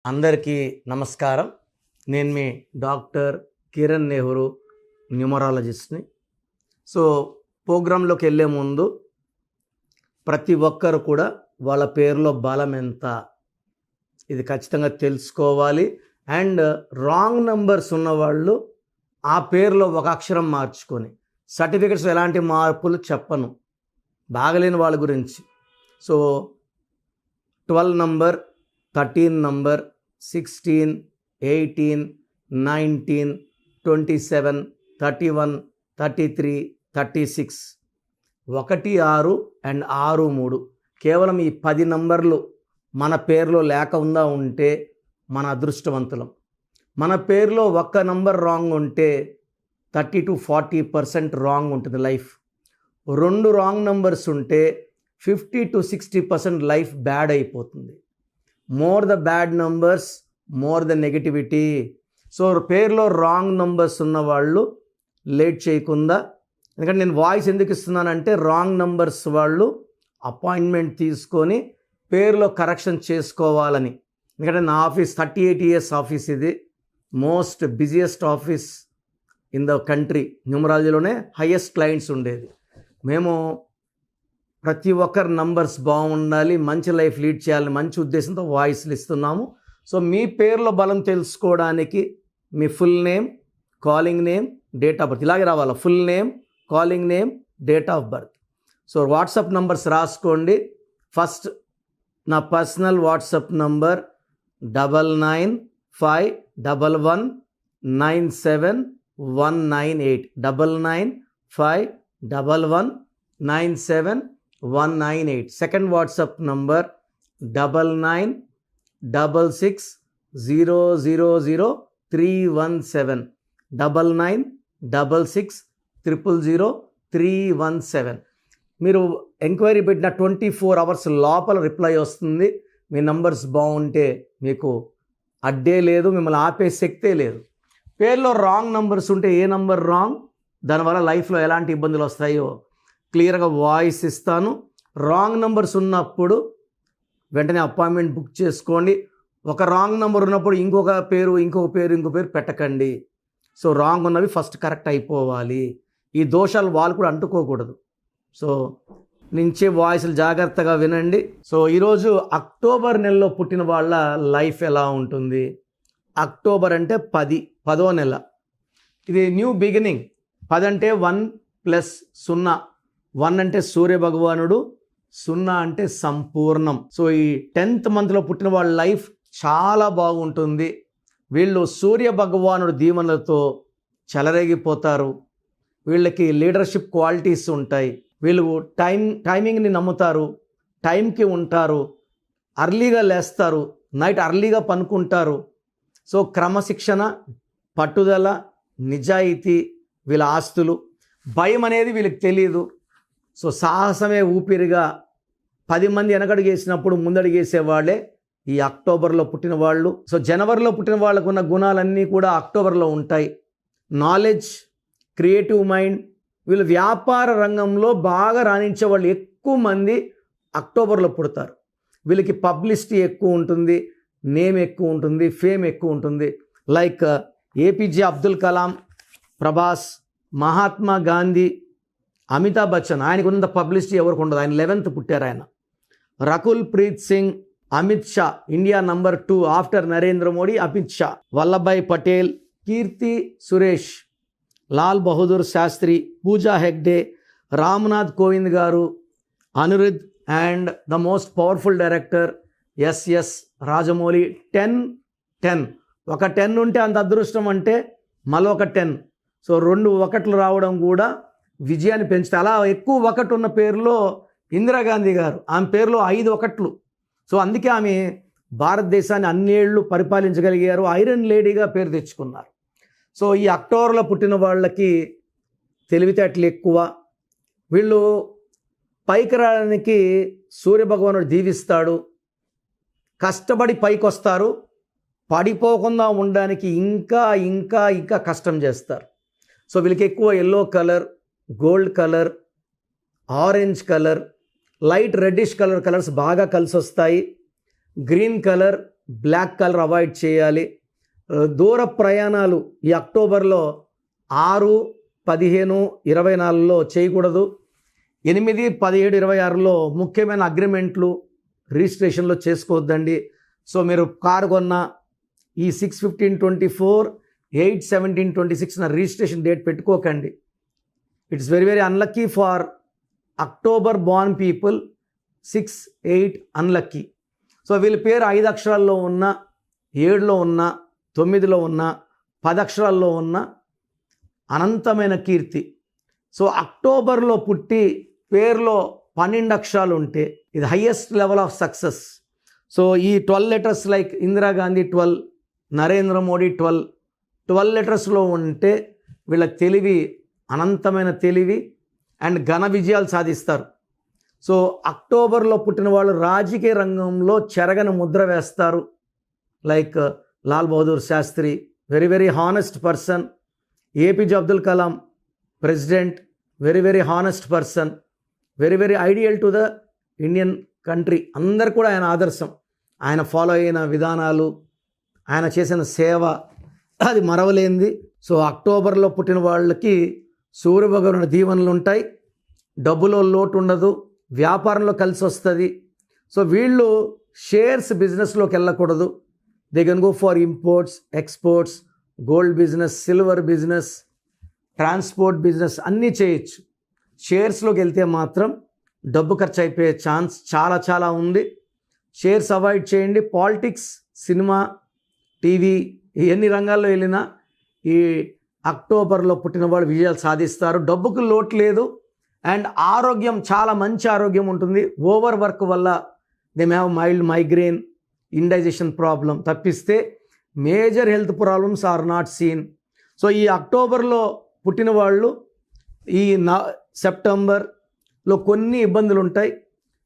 అందరికీ నమస్కారం. నేను మీ డాక్టర్ కిరణ్ నెహ్రూ, న్యూమరాలజిస్ట్ని. సో ప్రోగ్రాంలోకి వెళ్ళే ముందు ప్రతి ఒక్కరు కూడా వాళ్ళ పేరులో బలం ఎంత ఇది ఖచ్చితంగా తెలుసుకోవాలి. అండ్ రాంగ్ నంబర్స్ ఉన్నవాళ్ళు ఆ పేరులో ఒక అక్షరం మార్చుకొని, సర్టిఫికెట్స్ ఎలాంటి మార్పులు చెప్పను బాగలేని వాళ్ళ గురించి. సో 12 నంబర్, 13 నంబర్, 16, 18, 19, 27, 31, 33, 36, 1, 6 అండ్ 6, 3 కేవలం ఈ 10 నంబర్లు మన పేరులో లేకుండా ఉంటే మన అదృష్టవంతులం. మన పేరులో ఒక్క నంబర్ రాంగ్ ఉంటే 30 to 40% రాంగ్ ఉంటుంది లైఫ్. 2 రాంగ్ నంబర్స్ ఉంటే 50 to 60% లైఫ్ బ్యాడ్ అయిపోతుంది. More the bad numbers, more the negativity. So పేరులో రాంగ్ నంబర్స్ ఉన్నవాళ్ళు లేట్ చేయకుండా, ఎందుకంటే నేను వాయిస్ ఎందుకు ఇస్తున్నానంటే రాంగ్ నంబర్స్ వాళ్ళు అపాయింట్మెంట్ తీసుకొని పేరులో కరెక్షన్ చేసుకోవాలని. ఎందుకంటే నా ఆఫీస్ 38 years ఆఫీస్, ఇది most busiest office in the country. న్యూమరాలజీలోనే హైయెస్ట్ క్లయింట్స్ ఉండేది. మేము ప్రతి ఒక్కరి నంబర్స్ బాగుండాలి, మంచి లైఫ్ లీడ్ చేయాలని మంచి ఉద్దేశంతో వాయిస్లు ఇస్తున్నాము. సో మీ పేర్లో బలం తెలుసుకోవడానికి మీ full name, calling name, date of birth ఇలాగే రావాలి. Full name, calling name, date of birth. So WhatsApp numbers రాసుకోండి. ఫస్ట్ నా personal WhatsApp number 9951197198 9951197198. Second WhatsApp number 9966000317 9966000317. మీరు ఎంక్వైరీ పెట్టిన 24 hours లోపల రిప్లై వస్తుంది. మీ నంబర్స్ బాగుంటే మీకు అడ్డే లేదు, మిమ్మల్ని ఆపే శక్తే లేదు. పేర్లో రాంగ్ నంబర్స్ ఉంటే ఏ నంబర్ రాంగ్, దానివల్ల లైఫ్లో ఎలాంటి ఇబ్బందులు వస్తాయో క్లియర్గా వాయిస్ ఇస్తాను. రాంగ్ నంబర్స్ ఉన్నప్పుడు వెంటనే అపాయింట్మెంట్ బుక్ చేసుకోండి. ఒక రాంగ్ నెంబర్ ఉన్నప్పుడు ఇంకొక పేరు పెట్టకండి. సో రాంగ్ ఉన్నవి ఫస్ట్ కరెక్ట్ అయిపోవాలి. ఈ దోషాలు వాళ్ళు కూడా అంటుకోకూడదు. సో నుంచే వాయిస్లు జాగ్రత్తగా వినండి. సో ఈరోజు అక్టోబర్ నెలలో పుట్టిన వాళ్ళ లైఫ్ ఎలా ఉంటుంది. అక్టోబర్ అంటే 10వ నెల. ఇది న్యూ బిగినింగ్. 10 అంటే 1 + 0. 1 అంటే సూర్య భగవానుడు, 0 అంటే సంపూర్ణం. సో ఈ 10th మంత్లో పుట్టిన వాళ్ళ లైఫ్ చాలా బాగుంటుంది. వీళ్ళు సూర్య భగవానుడు దీవెనలతో చెలరేగిపోతారు. వీళ్ళకి లీడర్షిప్ క్వాలిటీస్ ఉంటాయి. వీళ్ళు టైమింగ్ని నమ్ముతారు, టైంకి ఉంటారు, అర్లీగా లేస్తారు, నైట్ అర్లీగా పనుకుంటారు. సో క్రమశిక్షణ, పట్టుదల, నిజాయితీ వీళ్ళ ఆస్తులు. భయం అనేది వీళ్ళకి తెలియదు. సో సాహసమే ఊపిరిగా 10 మంది వెనకడుగేసినప్పుడు ముందడుగేసేవాళ్ళే ఈ అక్టోబర్లో పుట్టిన వాళ్ళు. సో జనవరిలో పుట్టిన వాళ్ళకు ఉన్న గుణాలన్నీ కూడా అక్టోబర్లో ఉంటాయి. Knowledge, creative mind. వీళ్ళు వ్యాపార రంగంలో బాగా రాణించే వాళ్ళు ఎక్కువ మంది అక్టోబర్లో పుడతారు. వీళ్ళకి పబ్లిసిటీ ఎక్కువ ఉంటుంది, నేమ్ ఎక్కువ ఉంటుంది, ఫేమ్ ఎక్కువ ఉంటుంది. Like APJ Abdul Kalam, Prabhas, Mahatma Gandhi, Amitabh Bachchan. ఆయనకు ఉన్నంత పబ్లిసిటీ ఎవరికి ఉండదు. ఆయన 11th పుట్టారు ఆయన. Rakul Preet Singh, Amit Shah, India number 2 after Narendra Modi, Amit Shah, Vallabhbhai Patel, Keerthy Suresh, Lal Bahadur Shastri, Pooja Hegde, Ramnath Kovind garu, Anirudh and the most powerful director S Rajamouli. 10 ఒక 10 ఉంటే అంత అదృష్టం అంటే మరొక 10. సో 2 1 రావడం కూడా విజయాన్ని పెంచుతాయి. అలా ఎక్కువ 1 ఉన్న పేరులో ఇందిరాగాంధీ గారు, ఆమె పేరులో 5 1. సో అందుకే ఆమె భారతదేశాన్ని అన్నేళ్ళు పరిపాలించగలిగారు. ఐరన్ లేడీగా పేరు తెచ్చుకున్నారు. సో ఈ అక్టోబర్లో పుట్టిన వాళ్ళకి తెలివితేటలు ఎక్కువ. వీళ్ళు పైకి రావడానికి సూర్యభగవానుడు దీవిస్తాడు. కష్టపడి పైకి వస్తారు. పడిపోకుండా ఉండడానికి ఇంకా ఇంకా ఇంకా కష్టం చేస్తారు. సో వీళ్ళకి ఎక్కువ yellow colour, gold colour, orange colour, light reddish colours బాగా కలిసి వస్తాయి. Green colour, black colour avoid చేయాలి. దూర ప్రయాణాలు ఈ అక్టోబర్లో 6, 15, 24లో చేయకూడదు. 8, 17, 26లో ముఖ్యమైన అగ్రిమెంట్లు రిజిస్ట్రేషన్లో చేసుకోవద్దండి. సో మీరు కారు కొన్న ఈ 6/15/24, 8/17/26 రిజిస్ట్రేషన్ డేట్ పెట్టుకోకండి. It's very very unlucky for October born people. 6, 8 unlucky. So వీళ్ళ పేరు 5 అక్షరాల్లో ఉన్న, 7లో ఉన్న, 9లో ఉన్న, 10 అక్షరాల్లో ఉన్న అనంతమైన కీర్తి. సో అక్టోబర్లో పుట్టి పేరులో 12 అక్షరాలు ఉంటే ఇది highest level of success. So ఈ 12 లెటర్స్ లైక్ ఇందిరాగాంధీ 12, నరేంద్ర మోడీ 12 లెటర్స్లో ఉంటే వీళ్ళ తెలివి అనంతమైన తెలివి అండ్ ఘన విజయాలు సాధిస్తారు. సో అక్టోబర్లో పుట్టిన వాళ్ళు రాజకీయ రంగంలో చెరగని ముద్ర వేస్తారు. Like Lal Bahadur Shastri, very very honest person. APJ Abdul Kalam president, very very honest person, very very ideal to the Indian country. అందరు కూడా ఆయన ఆదర్శం. ఆయన ఫాలో అయిన విధానాలు, ఆయన చేసిన సేవ అది మరవలేనిది. సో అక్టోబర్లో పుట్టిన వాళ్ళకి సూర్యభగవానుడి దీవెనలు ఉంటాయి, డబ్బులో లోటు ఉండదు, వ్యాపారంలో కలిసి వస్తుంది. సో వీళ్ళు షేర్స్ బిజినెస్లోకి వెళ్ళకూడదు. They can go for imports, exports, gold business, silver business, transport business అన్నీ చేయొచ్చు. షేర్స్లోకి వెళ్తే మాత్రం డబ్బు ఖర్చు అయిపోయే ఛాన్స్ చాలా చాలా ఉంది. షేర్స్ అవాయిడ్ చేయండి. పాలిటిక్స్, సినిమా, టీవీ ఎన్ని రంగాల్లో వెళ్ళినా ఈ అక్టోబర్లో పుట్టిన వాళ్ళు విజయాలు సాధిస్తారు. డబ్బుకు లోటు లేదు అండ్ ఆరోగ్యం చాలా మంచి ఆరోగ్యం ఉంటుంది. ఓవర్ వర్క్ వల్ల they may have mild migraine, indigestion problem తప్పిస్తే major health problems are not seen. So ఈ అక్టోబర్లో పుట్టిన వాళ్ళు ఈ సెప్టెంబర్లో కొన్ని ఇబ్బందులు ఉంటాయి.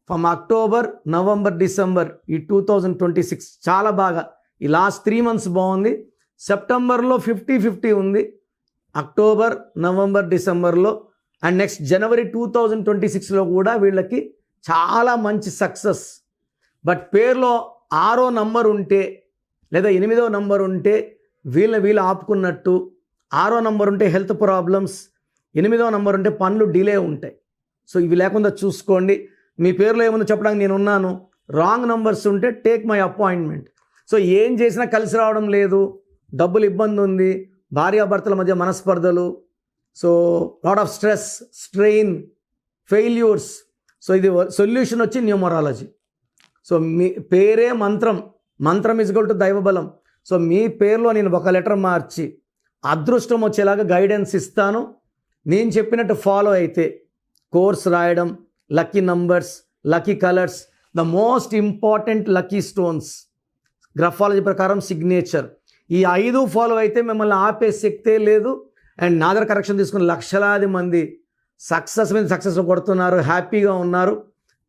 ఫ్రమ్ అక్టోబర్, నవంబర్, డిసెంబర్ ఈ 2026 చాలా బాగా, ఈ లాస్ట్ 3 months బాగుంది. సెప్టెంబర్లో 50-50 ఉంది. అక్టోబర్, నవంబర్, డిసెంబర్లో అండ్ నెక్స్ట్ జనవరి 2026లో కూడా వీళ్ళకి చాలా మంచి సక్సెస్. బట్ పేరులో 6వ నంబర్ ఉంటే లేదా 8వ నంబర్ ఉంటే వీళ్ళు ఆపుకున్నట్టు. 6వ నంబర్ ఉంటే హెల్త్ ప్రాబ్లమ్స్, 8వ నంబర్ ఉంటే పనులు డిలే ఉంటాయి. సో ఇవి లేకుండా చూసుకోండి. మీ పేరులో ఏముందో చెప్పడానికి నేను ఉన్నాను. రాంగ్ నంబర్స్ ఉంటే టేక్ మై అపాయింట్మెంట్. సో ఏం చేసినా కలిసి రావడం లేదు, డబ్బులు ఇబ్బంది ఉంది, భార్యాభర్తల మధ్య మనస్పర్ధలు, so lot of stress, strain, failures. So ఇది సొల్యూషన్ వచ్చి న్యూమరాలజీ. సో మీ పేరే మంత్రం, మంత్రం ఇస్ ఈక్వల్ టు దైవబలం. సో మీ పేరులో నేను ఒక లెటర్ మార్చి అదృష్టం వచ్చేలాగా గైడెన్స్ ఇస్తాను. నేను చెప్పినట్టు ఫాలో అయితే కోర్స్ రాయడం, lucky numbers, lucky colours, the most important lucky stones graphology ప్రకారం సిగ్నేచర్, ఈ 5 ఫాలో అయితే మిమ్మల్ని ఆపే శక్తే లేదు. అండ్ నాదర్ కరెక్షన్ తీసుకుని లక్షలాది మంది సక్సెస్ మీద సక్సెస్ కొడుతున్నారు, హ్యాపీగా ఉన్నారు.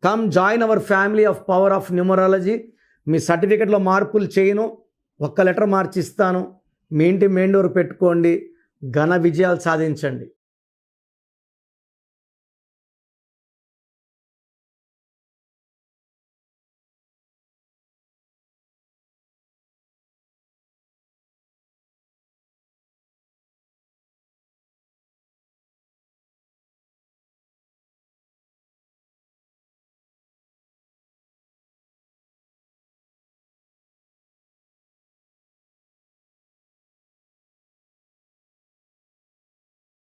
Come join our family of power of numerology. మీ సర్టిఫికెట్లో మార్పులు చేయను, ఒక్క లెటర్ మార్చి ఇస్తాను. మీ ఇంటి మెయిన్ డోర్ పెట్టుకోండి, ఘన విజయాలు సాధించండి.